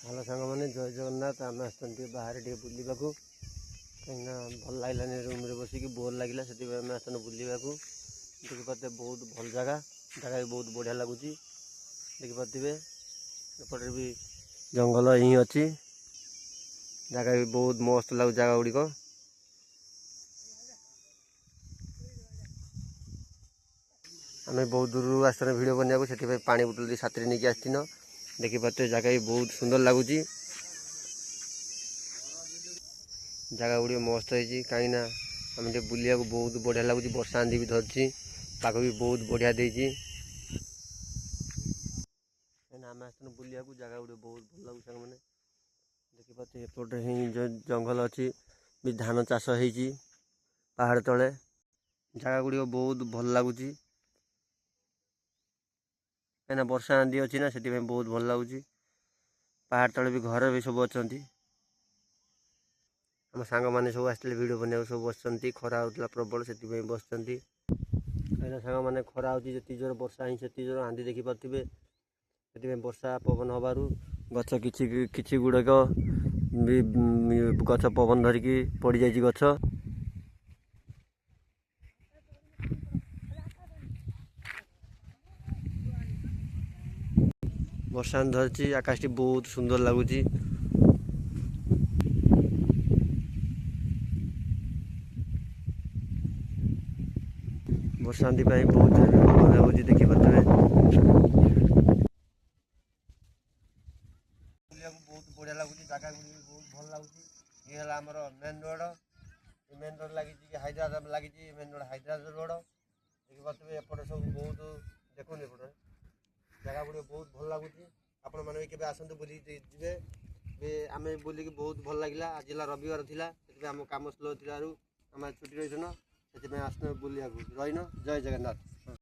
Hello सांग मैंने जय जगन्नाथ आम आसती बाहर टे बुलवा कहीं भल लगे रूम में बसिक बोर लगे से आसन बुलवा देखिपे बहुत भल जगह जगह भी बहुत बढ़िया लगुच देखिपे एपटे भी जंगल ही अच्छी जगह भी बहुत मस्त लगुच जगह गुड़िक आम बहुत दूर आसन भिड बनाया से पानी बोतल साथी नहीं आसन देखिपे जगह भी बहुत सुंदर लगुच जगह गुड़ी मस्त है कहीं आम बुलिया बहुत बढ़िया लगुच वर्षा आंधी भी धरती पाग भी बहुत बढ़िया देती आम आसन बुलिया जगह गुड़ी बहुत भल लगुच मैंने देखिपे एपटे ही जो जंगल अच्छी भी धान चाष हो पहाड़ तले जगह गुड़ी बहुत भल लगुच कहीं वर्षा आंधी अच्छी ना से बहुत भल लगुच पहाड़ तले भी घर भी सब अच्छा आम सांग मैंने सब आसते भिड बना सब बस खरा होता प्रबल से बस कहीं सांग मैंने खरा होती जी जोर वर्षा ही से जोर आंधी देखिपे से वर्षा पवन हबार गच कि गुड़ाक गच पवन धरिकी पड़ जाइए गच वर्षा धरती आकाश टी बहुत सुंदर लगुच वर्षा आंधी बहुत पवन हो देखिपे बहुत बढ़िया लगुच जगह गुड़ी बहुत भल लगुच ये आमर मेन रोड लगी हैदराबाद लगी मेन रोड हैदराबाद रोड देखिपे एपटे सब बहुत देखुन एपटे जगह गुड़ी बहुत भल लगुच आपण मैंने भी आसतु बुल जी आम बुलिक बहुत भल लगे आज रविवार थी आम कम स्लो थी आम छुट्टी रही से आस बुलिया रहीन जय जगन्नाथ।